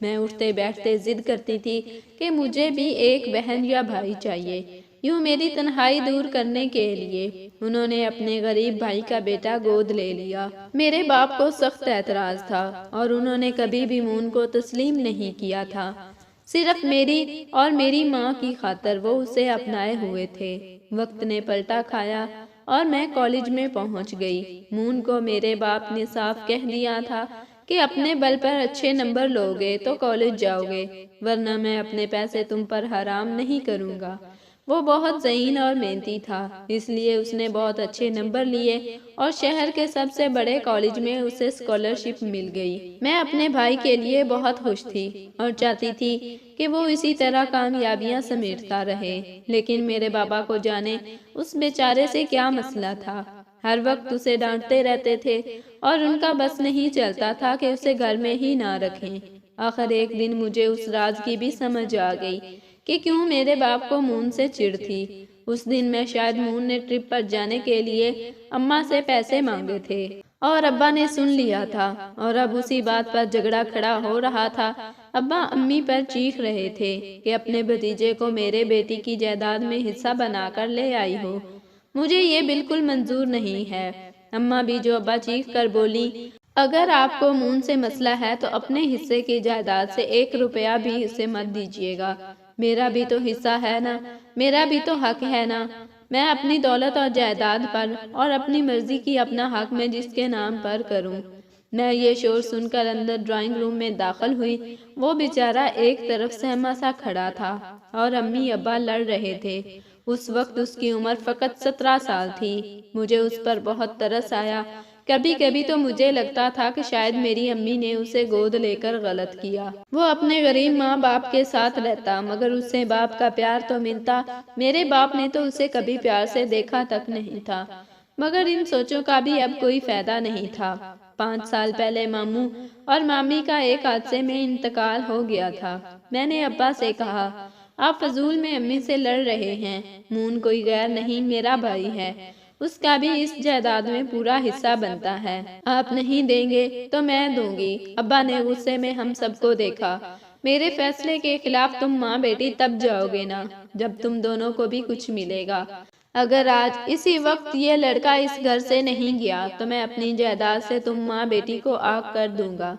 میں اٹھتے بیٹھتے ضد کرتی تھی کہ مجھے بھی ایک بہن یا بھائی چاہیے، یوں میری تنہائی دور کرنے کے لیے انہوں نے اپنے غریب بھائی کا بیٹا گود لے لیا۔ میرے باپ کو سخت اعتراض تھا اور انہوں نے کبھی بھی مون کو تسلیم نہیں کیا تھا، صرف میری اور میری ماں کی خاطر وہ اسے اپنائے ہوئے تھے۔ وقت نے پلٹا کھایا اور میں کالج میں پہنچ گئی۔ مون کو میرے باپ نے صاف کہہ دیا تھا کہ اپنے بل پر اچھے نمبر لوگے تو کالج جاؤ گے، ورنہ میں اپنے پیسے تم پر حرام نہیں کروں گا۔ وہ بہت ذہین اور محنتی تھا، اس لیے اس نے بہت اچھے نمبر لیے اور شہر کے سب سے بڑے کالج میں اسے اسکالرشپ مل گئی۔ میں اپنے بھائی کے لیے بہت خوش تھی اور چاہتی تھی کہ وہ اسی طرح کامیابیاں سمیٹتا رہے، لیکن میرے بابا کو جانے اس بیچارے سے کیا مسئلہ تھا۔ ہر وقت اسے ڈانٹتے رہتے تھے اور ان کا بس نہیں چلتا تھا کہ اسے گھر میں ہی نہ رکھیں۔ آخر ایک دن مجھے اس راز کی بھی سمجھ آ گئی کہ کیوں میرے باپ کو مون سے چڑ تھی۔ اس دن میں شاید مون نے ٹرپ پر جانے کے لیے اماں سے پیسے مانگے تھے اور ابا نے سن لیا تھا، اور اب اسی بات پر جھگڑا کھڑا ہو رہا تھا۔ ابا امی پر چیخ رہے تھے کہ اپنے بھتیجے کو میرے بیٹی کی جائیداد میں حصہ بنا کر لے آئی ہو، مجھے یہ بالکل منظور نہیں ہے۔ اماں بھی جو ابا چیخ کر بولی، اگر آپ کو مون سے مسئلہ ہے تو اپنے حصے کی جائیداد سے 1 روپیہ بھی اسے مت دیجیے گا، میرا بھی تو حصہ ہے نا، میرا بھی تو حق ہے نا، میں اپنی دولت اور جائیداد پر اور اپنی مرضی کی اپنا حق میں جس کے نام پر کروں۔ میں یہ شور سن کر اندر ڈرائنگ روم میں داخل ہوئی۔ وہ بیچارہ ایک طرف سہما سا کھڑا تھا اور امی ابا لڑ رہے تھے۔ اس وقت اس کی عمر فقط 17 سال تھی۔ مجھے اس پر بہت ترس آیا۔ کبھی کبھی تو مجھے لگتا تھا کہ شاید میری امی نے اسے گود لے کر غلط کیا۔ وہ اپنے غریب ماں باپ کے ساتھ رہتا مگر اسے باپ کا پیار تو ملتا، میرے باپ نے تو اسے کبھی پیار سے دیکھا تک نہیں تھا۔ مگر ان سوچوں کا بھی اب کوئی فائدہ نہیں تھا۔ 5 سال پہلے ماموں اور مامی کا ایک حادثے میں انتقال ہو گیا تھا۔ میں نے ابا سے کہا، آپ فضول میں امی سے لڑ رہے ہیں، مون کوئی غیر نہیں، میرا بھائی ہے، اس کا بھی اس جائیداد میں پورا حصہ بنتا ہے، آپ نہیں دیں گے تو میں دوں گی۔ ابا نے غصے میں ہم سب کو دیکھا۔ میرے فیصلے کے خلاف تم ماں بیٹی تب جاؤ گے نا جب تم دونوں کو بھی کچھ ملے گا۔ اگر آج اسی وقت یہ لڑکا اس گھر سے نہیں گیا تو میں اپنی جائیداد سے تم ماں بیٹی کو آگ کر دوں گا،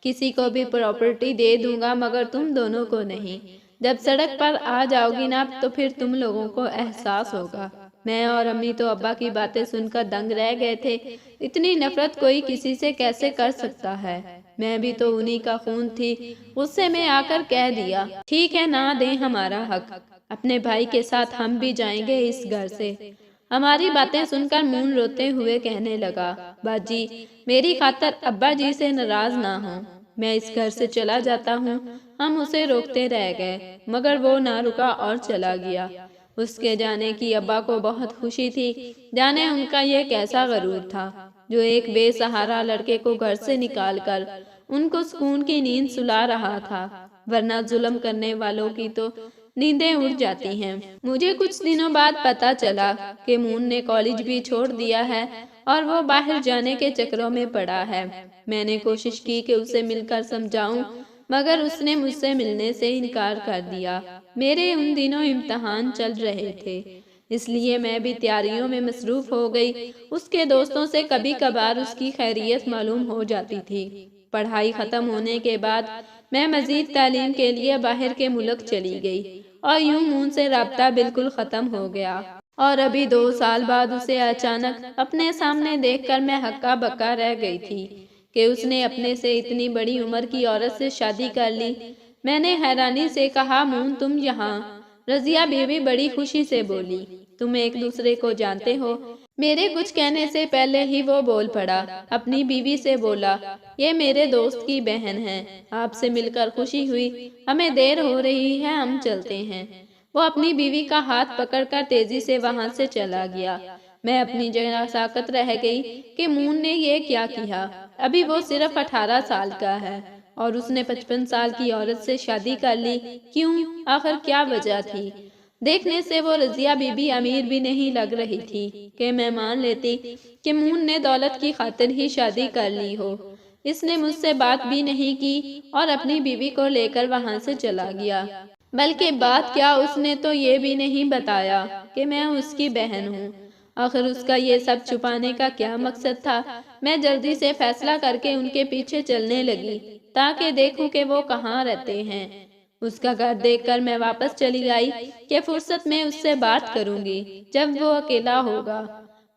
کسی کو بھی پراپرٹی دے دوں گا مگر تم دونوں کو نہیں۔ جب سڑک پر آ جاؤ گی نا تو پھر تم لوگوں کو احساس ہوگا۔ میں اور امی تو ابا کی باتیں سن کر دنگ رہ گئے تھے۔ اتنی نفرت کوئی کسی سے کیسے کر سکتا ہے؟ میں بھی تو انہی کا خون تھی۔ غصے میں آ کر کہہ دیا، ٹھیک ہے، نہ دیں ہمارا حق، اپنے بھائی کے ساتھ ہم بھی جائیں گے اس گھر سے۔ ہماری باتیں سن کر مون روتے ہوئے کہنے لگا، باجی میری خاطر ابا جی سے ناراض نہ ہوں، میں اس گھر سے چلا جاتا ہوں۔ ہم اسے روکتے رہ گئے مگر وہ نہ رکا اور چلا گیا۔ اس کے جانے کی ابا کو بہت خوشی تھی، جانے ان کا یہ کیسا غرور تھا جو ایک بے سہارا لڑکے کو گھر سے نکال کر ان کو سکون کی نیند سلا رہا تھا، ورنہ ظلم کرنے والوں کی تو نیندیں اڑ جاتی ہیں۔ مجھے کچھ دنوں بعد پتا چلا کہ مون نے کالج بھی چھوڑ دیا ہے اور وہ باہر جانے کے چکروں میں پڑا ہے۔ میں نے کوشش کی کہ اسے مل کر سمجھاؤں مگر اس نے مجھ سے ملنے سے انکار کر دیا۔ میرے ان دنوں امتحان چل رہے تھے، اس لیے میں بھی تیاریوں میں مصروف ہو گئی۔ اس کے دوستوں سے کبھی کبھار اس کی خیریت معلوم ہو جاتی تھی۔ پڑھائی ختم ہونے کے بعد میں مزید تعلیم کے لیے باہر کے ملک چلی گئی اور یوں مون سے رابطہ بالکل ختم ہو گیا۔ اور ابھی 2 سال بعد اسے اچانک اپنے سامنے دیکھ کر میں ہکا بکا رہ گئی تھی کہ اس نے اپنے سے اتنی بڑی عمر کی عورت سے شادی کر لی۔ میں نے حیرانی سے کہا، مون تم یہاں؟ رضیہ بیوی بڑی خوشی سے بولی، تم ایک دوسرے کو جانتے ہو؟ میرے کچھ کہنے سے پہلے ہی وہ بول پڑا، اپنی بیوی سے بولا، یہ میرے دوست کی بہن ہے، آپ سے مل کر خوشی ہوئی، ہمیں دیر ہو رہی ہے، ہم چلتے ہیں۔ وہ اپنی بیوی کا ہاتھ پکڑ کر تیزی سے وہاں سے چلا گیا۔ میں اپنی جگہ ساکت رہ گئی کہ مون نے یہ کیا کیا۔ ابھی وہ صرف 18 سال کا ہے اور اس نے 55 سال کی عورت سے شادی کر لی۔ کیوں؟ آخر کیا وجہ تھی؟ دیکھنے سے وہ رضیہ بی بی امیر بھی نہیں لگ رہی تھی کہ میں مان لیتی کہ مون نے دولت کی خاطر ہی شادی کر لی ہو۔ اس نے مجھ سے بات بھی نہیں کی اور اپنی بیوی کو لے کر وہاں سے چلا گیا۔ بلکہ بات کیا، اس نے تو یہ بھی نہیں بتایا کہ میں اس کی بہن ہوں۔ آخر اس کا یہ سب چھپانے کا کیا مقصد تھا؟ میں جلدی سے فیصلہ کر کے ان کے پیچھے چلنے لگی تاکہ دیکھوں کہ وہ کہاں رہتے ہیں۔ اس کا گھر دیکھ کر میں واپس چلی آئی کہ فرصت میں اس سے بات کروں گی جب وہ اکیلا ہوگا۔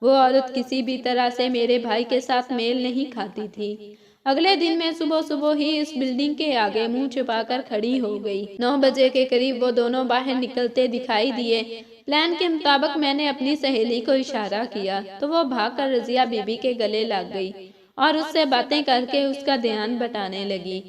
وہ عورت کسی بھی طرح سے میرے بھائی کے ساتھ میل نہیں کھاتی تھی۔ اگلے دن میں صبح صبح ہی اس بلڈنگ کے آگے منہ چھپا کر کھڑی ہو گئی۔ 9 بجے کے قریب وہ دونوں باہر نکلتے دکھائی دیے۔ پلان کے مطابق میں نے اپنی سہیلی کو اشارہ کیا تو وہ بھاگ کر رضیہ بی بی کے گلے لگ گئی اور اس سے باتیں کر کے اس کا دھیان بٹانے لگی۔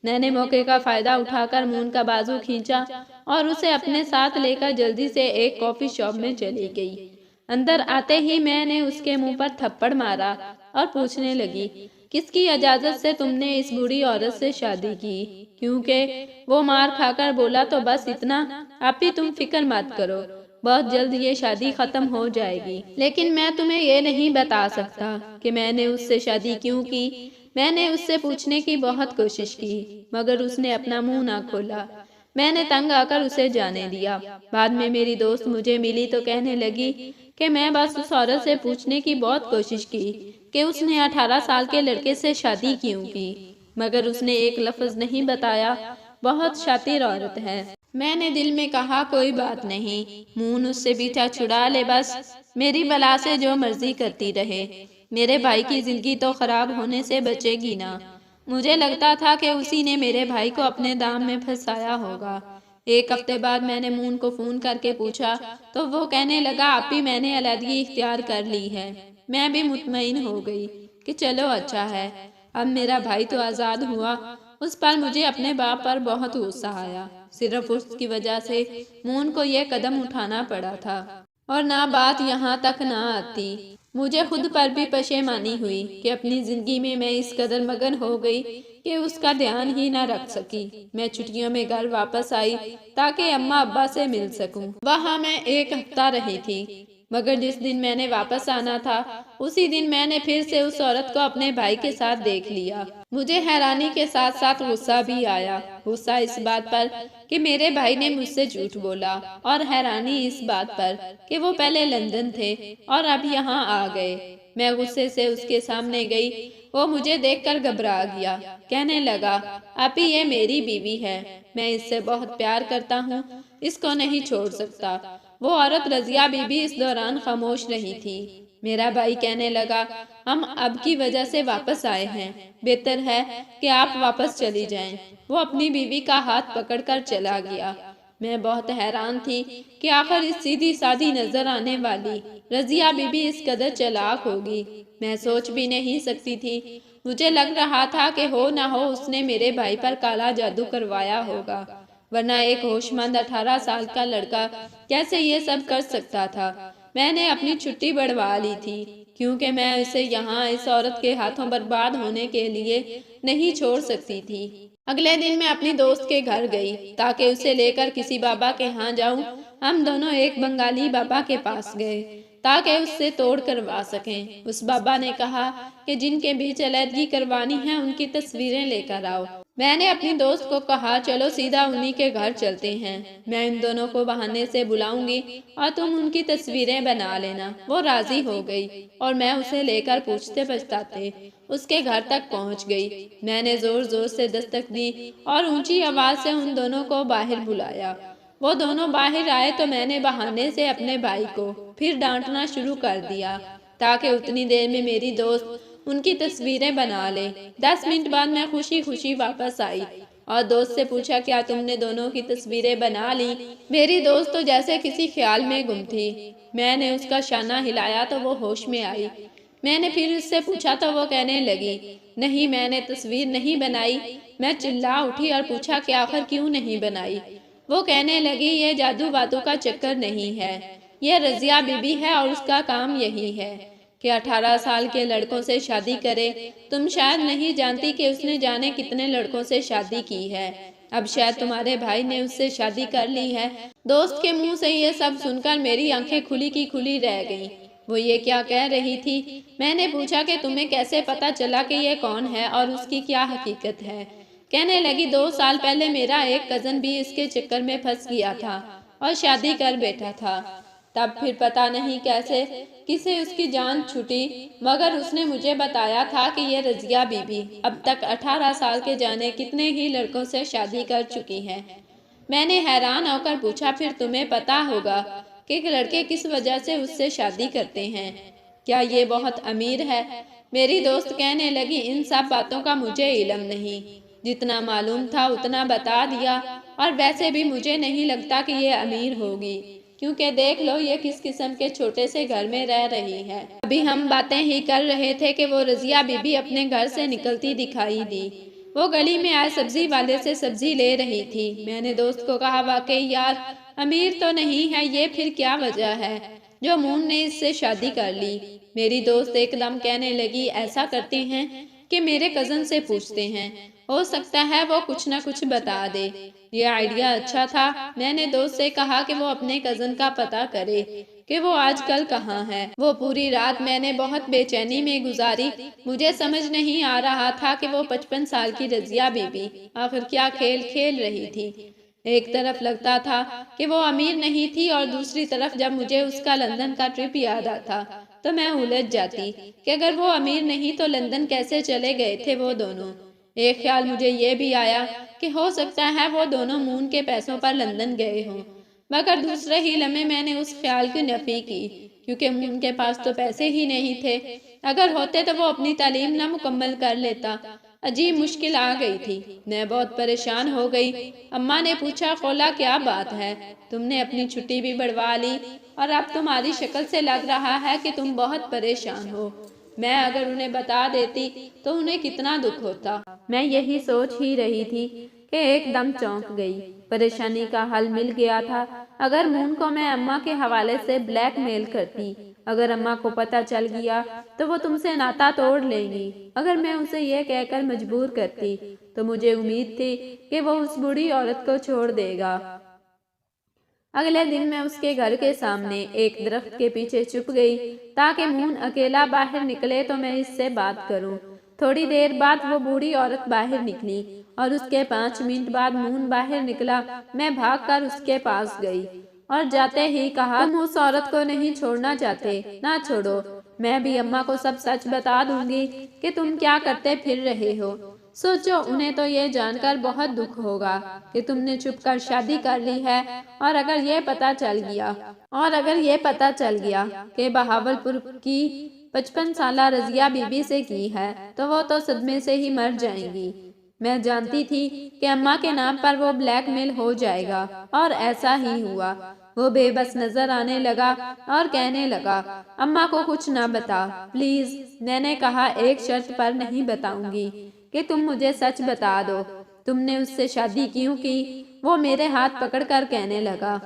میں نے موقع کا فائدہ اٹھا کر مون کا بازو کھینچا اور اسے اپنے ساتھ لے کر جلدی سے ایک کافی شاپ میں چلی گئی۔ اندر آتے ہی میں نے اس کے منہ پر تھپڑ مارا اور پوچھنے لگی، کس کی اجازت سے تم نے اس بوڑھی عورت سے شادی کی؟ کیونکہ وہ مار کھا کر بولا تو بس اتنا، آپی تم فکر مت کرو، بہت جلد یہ شادی ختم ہو جائے گی۔ لیکن میں تمہیں یہ نہیں بتا سکتا کہ میں نے اس سے شادی کیوں کی۔ میں نے اس سے پوچھنے کی بہت کوشش کی مگر اس نے اپنا منہ نہ کھولا۔ میں نے تنگ آ کر اسے جانے دیا۔ بعد میں میری دوست مجھے ملی تو کہنے لگی کہ میں بس اس عورت سے پوچھنے کی بہت کوشش کی کہ اس نے 18 سال کے لڑکے سے شادی کیوں کی، مگر اس نے ایک لفظ نہیں بتایا۔ بہت شاطر عورت ہے۔ میں نے دل میں کہا کوئی بات نہیں، مون اس سے پیچھا چھڑا لے، بس میری بلا سے جو مرضی کرتی رہے، میرے بھائی کی زندگی تو خراب ہونے سے بچے گی نا۔ مجھے لگتا تھا کہ اسی نے میرے بھائی کو اپنے دام میں پھنسایا ہوگا۔ ایک ہفتے بعد میں نے مون کو فون کر کے پوچھا تو وہ کہنے لگا، آپی میں نے علیحدگی اختیار کر لی ہے۔ میں بھی مطمئن ہو گئی کہ چلو اچھا ہے، اب میرا بھائی تو آزاد ہوا۔ اس پر مجھے اپنے باپ پر بہت غصہ آیا، صرف اس کی وجہ سے مون کو یہ قدم اٹھانا پڑا تھا، اور نہ بات یہاں تک نہ آتی۔ مجھے خود پر بھی پشیمانی ہوئی کہ اپنی زندگی میں اس قدر مگن ہو گئی کہ اس کا دھیان ہی نہ رکھ سکی۔ میں چھٹیوں میں گھر واپس آئی تاکہ اماں ابا سے مل سکوں۔ وہاں میں 1 ہفتہ رہی تھی، مگر جس دن میں نے واپس آنا تھا اسی دن میں نے پھر سے اس عورت کو اپنے بھائی کے ساتھ دیکھ لیا۔ مجھے حیرانی کے ساتھ ساتھ غصہ بھی آیا، غصہ اس بات پر کہ میرے بھائی نے مجھ سے جھوٹ بولا، اور حیرانی اس بات پر کہ وہ پہلے لندن تھے اور اب یہاں آ گئے۔ میں غصے سے اس کے سامنے گئی، وہ مجھے دیکھ کر گھبرا گیا، کہنے لگا، آپی یہ میری بیوی ہے، میں اس سے بہت پیار کرتا ہوں، اس کو نہیں چھوڑ سکتا۔ وہ عورت رضیہ بی بی اس دوران خاموش رہی تھی۔ میرا بھائی کہنے لگا، ہم اب کی وجہ سے واپس آئے ہیں، بہتر ہے کہ آپ واپس چلی جائیں۔ وہ اپنی بیوی کا ہاتھ پکڑ کر چلا گیا۔ میں بہت حیران تھی کہ آخر اس سیدھی سادی نظر آنے والی رضیہ بی بی اس قدر چلاک ہوگی۔ میں سوچ بھی نہیں سکتی تھی۔ مجھے لگ رہا تھا کہ ہو نہ ہو اس نے میرے بھائی پر کالا جادو کروایا ہوگا، ورنہ ایک ہوش مند 18 سال کا لڑکا کیسے یہ سب کر سکتا تھا۔ میں نے اپنی چھٹی بڑھوا لی تھی کیونکہ میں اسے یہاں اس عورت کے ہاتھوں برباد ہونے کے لیے نہیں چھوڑ سکتی تھی۔ اگلے دن میں اپنی دوست کے گھر گئی تاکہ اسے لے کر کسی بابا کے ہاں جاؤں۔ ہم دونوں ایک بنگالی بابا کے پاس گئے تاکہ اس سے توڑ کروا سکیں۔ اس بابا نے کہا کہ جن کے بیچ علیحدگی کروانی ہے ان کی تصویریں لے کر آؤ۔ میں نے اپنی دوست کو کہا چلو سیدھا انہی کے گھر چلتے ہیں، میں ان دونوں کو بہانے سے بلاؤں گی اور تم ان کی تصویریں بنا لینا۔ وہ راضی ہو گئی اور میں اسے لے کر پوچھتے پچھتاتے اس کے گھر تک پہنچ گئی۔ میں نے زور زور سے دستک دی اور اونچی آواز سے ان دونوں کو باہر بلایا۔ وہ دونوں باہر آئے تو میں نے بہانے سے اپنے بھائی کو پھر ڈانٹنا شروع کر دیا تاکہ اتنی دیر میں میری دوست ان کی تصویریں بنا لے۔ 10 منٹ بعد میں خوشی خوشی واپس آئی اور دوست سے پوچھا کیا تم نے دونوں کی تصویریں بنا لی؟ میری دوست تو جیسے کسی خیال میں گم تھی۔ میں نے اس کا شانہ ہلایا تو وہ ہوش میں آئی۔ میں نے پھر اس سے پوچھا تو وہ کہنے لگی، نہیں میں نے تصویر نہیں بنائی۔ میں چلا اٹھی اور پوچھا کہ آخر کیوں نہیں بنائی؟ وہ کہنے لگی یہ جادو باتو کا چکر نہیں ہے، یہ رضیہ بی بی ہے اور اس کا کام یہی ہے کہ 18 سال کے لڑکوں سے شادی کرے۔ تم شاید نہیں جانتی کہ اس نے جانے کتنے لڑکوں سے شادی کی ہے، اب شاید تمہارے بھائی نے اس سے شادی کر لی ہے۔ دوست کے منہ سے یہ سب سن کر میری آنکھیں کھلی کی کھلی رہ گئیں۔ وہ یہ کیا کہہ رہی تھی؟ میں نے پوچھا کہ تمہیں کیسے پتا چلا کہ یہ کون ہے اور اس کی کیا حقیقت ہے؟ کہنے لگی 2 سال پہلے میرا ایک کزن بھی اس کے چکر میں پھنس گیا تھا اور شادی کر بیٹھا تھا۔ تب پھر پتا نہیں کیسے کسے اس کی جان چھوٹی، مگر اس نے مجھے بتایا تھا کہ یہ رضیہ بی بی اب تک 18 سال کے جانے کتنے ہی لڑکوں سے شادی کر چکی ہے۔ میں نے حیران ہو کر پوچھا پھر تمہیں پتا ہوگا کہ لڑکے کس وجہ سے اس سے شادی کرتے ہیں؟ کیا یہ بہت امیر ہے؟ میری دوست کہنے لگی ان سب باتوں کا مجھے علم نہیں، جتنا معلوم تھا اتنا بتا دیا، اور ویسے بھی مجھے نہیں لگتا کہ یہ امیر ہوگی، کیونکہ دیکھ لو یہ کس قسم کے چھوٹے سے گھر میں رہ رہی ہے۔ ابھی ہم باتیں ہی کر رہے تھے کہ وہ رضیہ بی بی اپنے گھر سے نکلتی دکھائی دی۔ وہ گلی میں آئے سبزی والے سے سبزی لے رہی تھی۔ میں نے دوست کو کہا واقعی یار امیر تو نہیں ہے، یہ پھر کیا وجہ ہے جو مون نے اس سے شادی کر لی؟ میری دوست ایک دم کہنے لگی ایسا کرتے ہیں کہ میرے کزن سے پوچھتے ہیں، ہو سکتا ہے وہ کچھ نہ کچھ بتا دے۔ یہ آئیڈیا اچھا تھا۔ میں نے دوست سے کہا کہ وہ اپنے کزن کا پتہ کرے کہ وہ آج کل کہاں ہے۔ وہ پوری رات میں نے بہت بے چینی میں گزاری۔ مجھے سمجھ نہیں آ رہا تھا کہ وہ 55 سال کی رضیہ بی بی آخر کیا کھیل کھیل رہی تھی۔ ایک طرف لگتا تھا کہ وہ امیر نہیں تھی اور دوسری طرف جب مجھے اس کا لندن کا ٹرپ یاد آتا تو میں الجھ جاتی کہ اگر وہ امیر نہیں تو لندن کیسے چلے گئے تھے وہ دونوں۔ ایک خیال مجھے یہ بھی آیا کہ ہو سکتا ہے وہ دونوں مون کے پیسوں پر لندن گئے ہوں، مگر دوسرے ہی لمحے میں نے اس خیال کی نفی کی، کیونکہ مون کے پاس تو پیسے ہی نہیں تھے۔ اگر ہوتے تو وہ اپنی تعلیم نہ مکمل کر لیتا۔ عجیب مشکل آ گئی تھی۔ میں بہت پریشان ہو گئی۔ اماں نے پوچھا خولا کیا بات ہے؟ تم نے اپنی چھٹی بھی بڑھوا لی اور اب تمہاری شکل سے لگ رہا ہے کہ تم بہت پریشان ہو۔ میں اگر انہیں بتا دیتی تو انہیں کتنا دکھ ہوتا۔ میں یہی سوچ ہی رہی تھی کہ ایک دم چونک گئی۔ پریشانی کا حل مل گیا تھا۔ اگر مون کو میں اماں کے حوالے سے بلیک میل کرتی، اگر اماں کو پتہ چل گیا تو وہ تم سے ناتا توڑ لیں گی۔ اگر میں اسے یہ کہہ کر مجبور کرتی تو مجھے امید تھی کہ وہ اس بوڑھی عورت کو چھوڑ دے گا۔ اگلے دن میں اس کے گھر کے سامنے ایک درخت کے پیچھے چھپ گئی تاکہ مون اکیلا باہر نکلے تو میں اس سے بات کروں۔ تھوڑی دیر بعد وہ بوڑھی عورت باہر نکلی اور اس کے 5 منٹ بعد مون باہر نکلا۔ میں بھاگ کر اس کے پاس گئی اور جاتے ہی کہا تم اس عورت کو نہیں چھوڑنا چاہتے، نہ چھوڑو، میں بھی اماں کو سب سچ بتا دوں گی کہ تم کیا کرتے پھر رہے ہو۔ سوچو انہیں تو یہ جان کر بہت دکھ ہوگا کہ تم نے چھپ کر شادی کر لی ہے، اور اگر یہ پتا چل گیا کہ بہاولپور کی 55 سالہ رضیہ بی بی سے کی ہے تو وہ تو صدمے سے ہی مر جائیں گی۔ میں جانتی تھی کہ اماں کے نام پر وہ بلیک میل ہو جائے گا، اور ایسا ہی ہوا۔ وہ بے بس نظر آنے لگا اور کہنے لگا اماں کو کچھ نہ بتا پلیز۔ میں نے کہا ایک شرط پر نہیں بتاؤں گی کہ تم مجھے سچ بتا دو، تم نے اس سے شادی کیوں کی؟ وہ میرے ہاتھ پکڑ کر کہنے لگا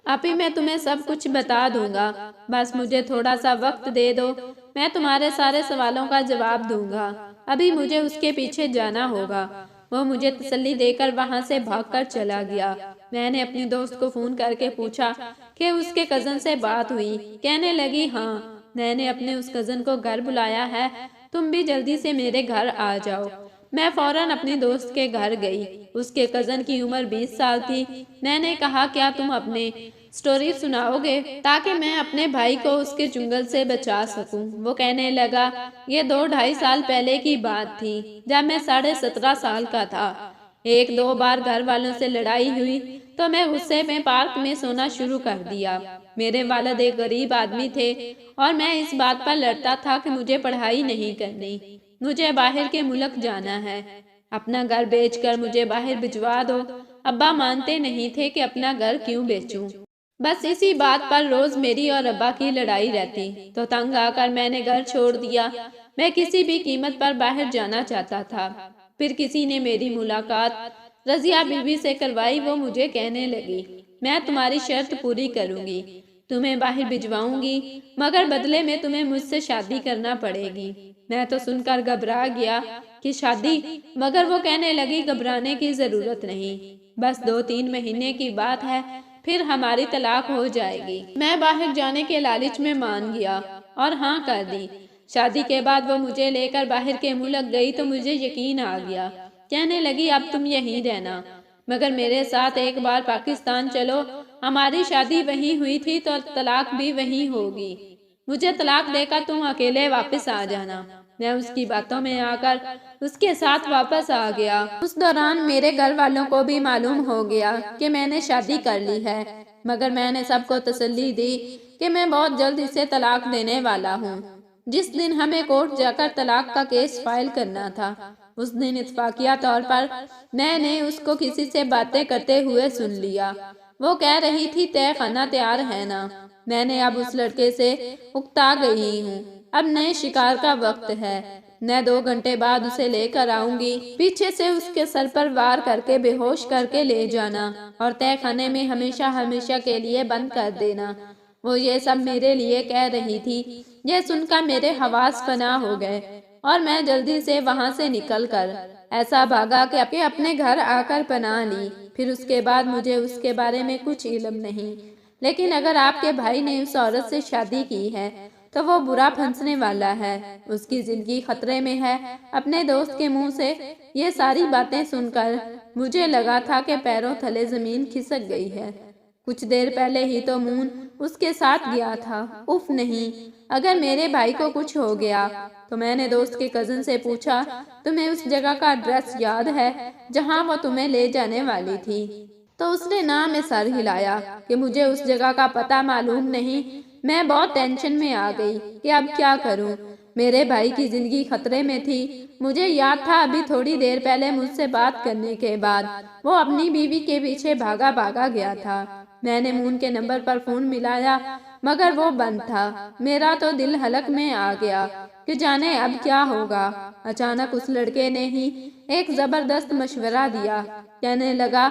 ابھی میں تمہیں سب کچھ بتا دوں گا، بس مجھے تھوڑا سا وقت دے دو، میں تمہارے سارے سوالوں کا جواب دوں گا، ابھی مجھے اس کے پیچھے جانا ہوگا۔ وہ مجھے تسلی دے کر وہاں سے بھاگ کر چلا گیا۔ میں نے اپنی دوست کو فون کر کے پوچھا کہ اس کے کزن سے بات ہوئی؟ کہنے لگی ہاں، میں نے اپنے اس کزن کو گھر بلایا ہے، تم بھی جلدی سے میرے گھر آ جاؤ۔ میں فوراً اپنی دوست کے گھر گئی۔ اس کے کزن کی عمر 20 سال تھی۔ میں نے کہا کیا تم اپنے سٹوری سناؤ گے تاکہ میں اپنے بھائی کو اس کے چنگل سے بچا سکوں؟ وہ کہنے لگا یہ 2-2.5 سال پہلے کی بات تھی جب میں 17.5 سال کا تھا۔ 1-2 بار گھر والوں سے لڑائی ہوئی تو میں غصے میں پارک میں سونا شروع کر دیا۔ میرے والد ایک غریب آدمی تھے اور میں اس بات پر لڑتا تھا کہ مجھے پڑھائی نہیں کرنی، مجھے باہر کے ملک جانا ہے، اپنا گھر بیچ کر مجھے باہر بھجوا دو۔ ابا مانتے نہیں تھے کہ اپنا گھر کیوں بیچوں، بس اسی بات پر روز میری اور ابا کی لڑائی رہتی، تو تنگ آ کر میں نے گھر چھوڑ دیا۔ میں کسی بھی قیمت پر باہر جانا چاہتا تھا۔ پھر کسی نے میری ملاقات رضیہ بی بی سے کروائی۔ وہ مجھے کہنے لگی میں تمہاری شرط پوری کروں گی، تمہیں باہر بھجواؤں گی، مگر بدلے میں تمہیں مجھ سے شادی کرنا پڑے گی۔ میں تو سن کر گھبرا گیا کہ شادی، مگر وہ کہنے لگی گھبرانے کی ضرورت نہیں، بس 2-3 مہینے کی بات ہے، پھر ہماری طلاق ہو جائے گی۔ میں باہر جانے کے لالچ میں مان گیا اور ہاں کر دی۔ شادی کے بعد وہ مجھے لے کر باہر کے ملک گئی تو مجھے یقین آ گیا۔ کہنے لگی اب تم یہیں رہنا، مگر میرے ساتھ ایک بار پاکستان چلو۔ ہماری شادی وہیں ہوئی تھی تو طلاق بھی وہیں ہوگی۔ مجھے طلاق دے کر تم اکیلے واپس آ جانا۔ میں اس کی باتوں میں آ کر اس کے ساتھ واپس آ گیا۔ اس دوران میرے گھر والوں کو بھی معلوم ہو گیا کہ میں نے شادی کر لی ہے، مگر میں نے سب کو تسلی دی کہ میں بہت جلد اسے طلاق دینے والا ہوں۔ جس دن ہمیں کورٹ جا کر طلاق کا کیس فائل کرنا تھا، اس دن اتفاقیہ طور پر میں نے اس کو کسی سے باتیں کرتے ہوئے سن لیا۔ وہ کہہ رہی تھی طے خانہ تیار ہے نا؟ میں نے اب اس لڑکے سے اکتا گئی ہوں، اب نئے شکار کا وقت ہے۔ میں 2 گھنٹے بعد اسے لے کر آؤں گی۔ پیچھے سے اس کے سر پر وار کر کے بے ہوش کر کے لے جانا اور طے خانے میں ہمیشہ ہمیشہ کے لیے بند کر دینا۔ وہ یہ سب میرے لیے کہہ رہی تھی۔ یہ سن کر میرے حواس فنا ہو گئے اور میں جلدی سے وہاں سے نکل کر ایسا بھاگا کہ اپنے گھر آ کر پناہ لی۔ پھر اس کے بعد مجھے اس کے بارے میں کچھ علم نہیں، لیکن اگر آپ کے بھائی نے اس عورت سے شادی کی ہے تو وہ برا پھنسنے والا ہے، اس کی زندگی خطرے میں ہے۔ اپنے دوست کے منہ سے یہ ساری باتیں سن کر مجھے لگا تھا کہ پیروں تلے زمین کھسک گئی ہے۔ کچھ دیر پہلے ہی تو مون اس کے ساتھ گیا تھا۔ اف نہیں، اگر میرے بھائی کو کچھ ہو گیا تو میں نے دوست کے کزن سے پوچھا تمہیں اس جگہ کا ایڈریس یاد ہے جہاں وہ تمہیں لے جانے والی تھی؟ تو اس نے نہ میں سر ہلایا کہ مجھے اس جگہ کا پتہ معلوم نہیں۔ میں بہت ٹینشن میں آ گئی کہ اب کیا کروں۔ میرے بھائی کی زندگی خطرے میں تھی۔ مجھے یاد تھا ابھی تھوڑی دیر پہلے مجھ سے بات کرنے کے بعد وہ اپنی بیوی کے پیچھے بھاگا گیا تھا۔ میں نے مون کے نمبر پر فون ملایا مگر وہ بند تھا۔ میرا تو دل ہلک میں آ گیا کہ جانے اب کیا ہوگا۔ اچانک اس لڑکے نے ہی ایک زبردست مشورہ دیا۔ کہنے لگا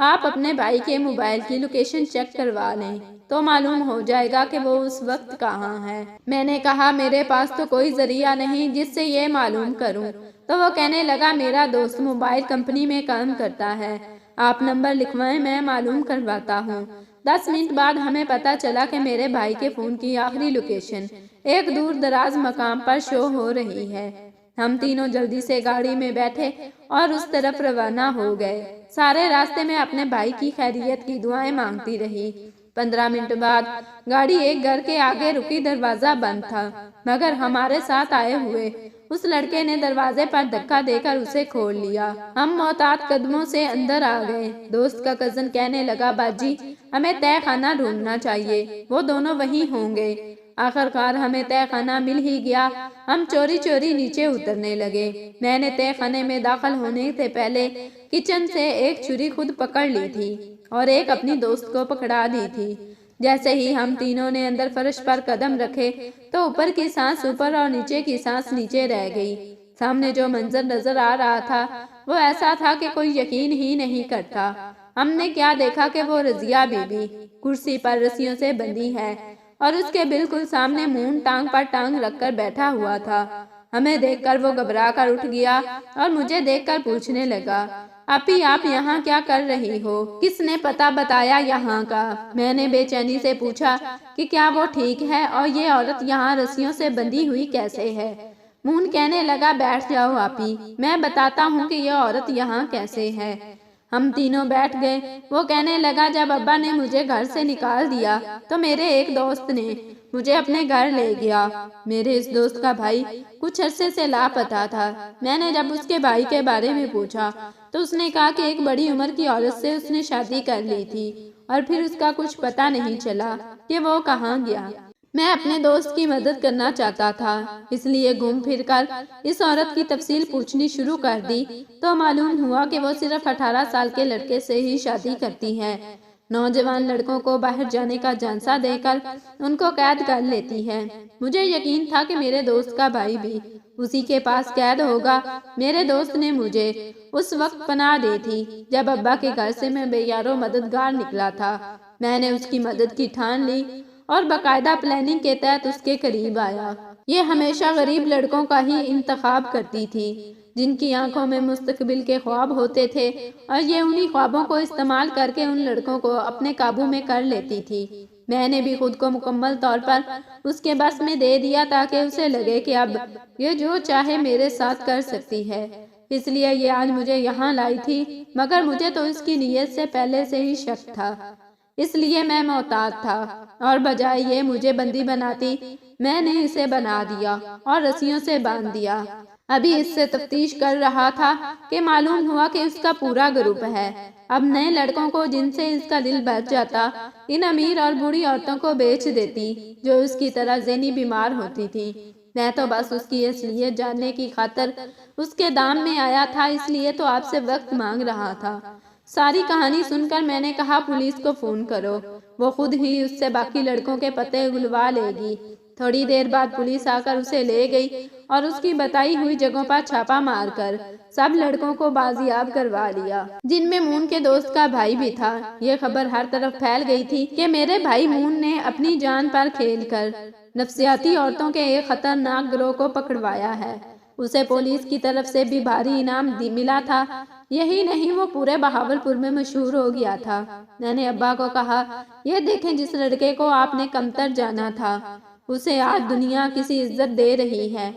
آپ اپنے بھائی کے موبائل کی لوکیشن چیک کروا لیں تو معلوم ہو جائے گا کہ وہ اس وقت کہاں ہے۔ میں نے کہا میرے پاس تو کوئی ذریعہ نہیں جس سے یہ معلوم کروں۔ تو وہ کہنے لگا میرا دوست موبائل کمپنی میں کام کرتا ہے، آپ نمبر لکھوائیں میں معلوم کرواتا ہوں۔ 10 منٹ بعد ہمیں پتا چلا کہ میرے بھائی کے فون کی آخری لوکیشن ایک دور دراز مقام پر شو ہو رہی ہے۔ ہم تینوں جلدی سے گاڑی میں بیٹھے اور اس طرف روانہ ہو گئے۔ سارے راستے میں اپنے بھائی کی خیریت کی دعائیں مانگتی رہی۔ 15 منٹ بعد گاڑی ایک گھر کے آگے رکی، دروازہ بند تھا، مگر ہمارے ساتھ آئے ہوئے اس لڑکے نے دروازے پر دھکا دے کر اسے کھول لیا۔ ہم محتاط قدموں سے اندر آ گئے۔ دوست کا کزن کہنے لگا باجی ہمیں طے خانہ ڈھونڈنا چاہیے، وہ دونوں وہیں ہوں گے۔ آخرکار ہمیں طے خانہ مل ہی گیا۔ ہم چوری چوری نیچے اترنے لگے۔ میں نے طے خانے میں داخل ہونے سے پہلے کچن سے ایک چھری خود پکڑ لی تھی اور ایک اپنی دوست کو پکڑا دی تھی۔ جیسے ہی ہم تینوں نے اندر فرش پر قدم رکھے تو اوپر کی سانس اوپر اور نیچے کی سانس نیچے رہ گئی۔ سامنے جو منظر نظر آ رہا تھا وہ ایسا تھا کہ کوئی یقین ہی نہیں کرتا۔ ہم نے کیا دیکھا کہ وہ رضیہ بی بی کرسی پر رسیوں سے بندھی ہے اور اس کے بالکل سامنے مون ٹانگ پر ٹانگ رکھ کر بیٹھا ہوا تھا۔ ہمیں دیکھ کر وہ گھبرا کر اٹھ گیا اور مجھے دیکھ کر پوچھنے لگا آپی آپ یہاں کیا کر رہی ہو؟ کس نے پتہ بتایا یہاں کا؟ میں نے بے چینی سے پوچھا کہ کیا وہ ٹھیک ہے اور یہ عورت یہاں رسیوں سے بندھی ہوئی کیسے ہے؟ مون کہنے لگا بیٹھ جاؤ آپی، میں بتاتا ہوں کہ یہ عورت یہاں کیسے ہے۔ ہم تینوں بیٹھ گئے۔ وہ کہنے لگا جب ابا نے مجھے گھر سے نکال دیا تو میرے ایک دوست نے مجھے اپنے گھر لے گیا۔ میرے اس دوست کا بھائی کچھ عرصے سے لاپتہ تھا۔ میں نے جب اس کے بھائی کے بارے میں پوچھا تو اس نے کہا کہ ایک بڑی عمر کی عورت سے اس نے شادی کر لی تھی اور پھر اس کا کچھ پتہ نہیں چلا کہ وہ کہاں گیا۔ میں اپنے دوست کی مدد کرنا چاہتا تھا، اس لیے گھوم پھر کر اس عورت کی تفصیل پوچھنی شروع کر دی تو معلوم ہوا کہ وہ صرف 18 سال کے لڑکے سے ہی شادی کرتی ہے۔ نوجوان لڑکوں کو باہر جانے کا جھانسا دے کر ان کو قید کر لیتی ہے۔ مجھے یقین تھا کہ میرے دوست کا بھائی بھی اسی کے پاس قید ہوگا۔ میرے دوست نے مجھے اس وقت پناہ دی تھی جب ابا کے گھر سے میں بے یارو مددگار نکلا تھا۔ میں نے اس کی مدد کی ٹھان لی اور باقاعدہ پلاننگ کے تحت اس کے قریب آیا۔ یہ ہمیشہ غریب لڑکوں کا ہی انتخاب کرتی تھی۔ جن کی آنکھوں میں مستقبل کے خواب ہوتے تھے اور یہ انہی خوابوں کو استعمال کر کے ان لڑکوں کو اپنے قابو میں کر لیتی تھی۔ میں نے بھی خود کو مکمل طور پر اس کے بس میں دے دیا تاکہ اسے لگے کہ اب یہ جو چاہے میرے ساتھ کر سکتی ہے، اس لیے یہ آج مجھے یہاں لائی تھی، مگر مجھے تو اس کی نیت سے پہلے سے ہی شک تھا، اس لیے میں محتاط تھا، اور بجائے یہ مجھے بندی بناتی، میں نے اسے بنا دیا اور رسیوں سے باندھ دیا۔ ابھی اس سے تفتیش کر رہا تھا کہ معلوم ہوا کہ اس کا پورا گروپ ہے۔ اب نئے لڑکوں کو جن سے اس کا دل بھر جاتا، ان امیر اور بوڑھی عورتوں کو بیچ دیتی جو اس کی طرح ذہنی بیمار ہوتی تھی۔ میں تو بس اس کی اصلیت جاننے کی خاطر اس کے دام میں آیا تھا، اس لیے تو آپ سے وقت مانگ رہا تھا۔ ساری کہانی سن کر میں نے کہا پولیس کو فون کرو، وہ خود ہی اس سے باقی لڑکوں کے پتے اگلوا لے گی۔ تھوڑی دیر بعد پولیس آ کر اسے لے گئی اور اس کی بتائی ہوئی جگہوں پر چھاپا مار کر سب لڑکوں کو بازیاب کروا لیا، جن میں مون کے دوست کا بھائی بھی تھا۔ یہ خبر ہر طرف پھیل گئی تھی کہ میرے بھائی مون نے اپنی جان پر کھیل کر نفسیاتی عورتوں کے ایک خطرناک گروہ کو پکڑوایا ہے۔ اسے پولیس کی طرف سے بھی بھاری انعام ملا تھا، یہی نہیں وہ پورے بہاولپور میں مشہور ہو گیا تھا۔ میں نے ابا کو کہا، یہ دیکھیں جس لڑکے کو آپ نے کمتر جانا تھا، اسے آج دنیا کسی عزت دے رہی ہے۔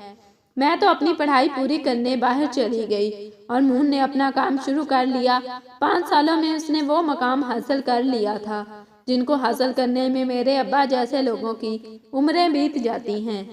میں تو اپنی پڑھائی پوری کرنے باہر چلی گئی اور مون نے اپنا کام شروع کر لیا۔ 5 سالوں میں اس نے وہ مقام حاصل کر لیا تھا جن کو حاصل کرنے میں میرے ابا جیسے لوگوں کی عمریں بیت جاتی ہیں۔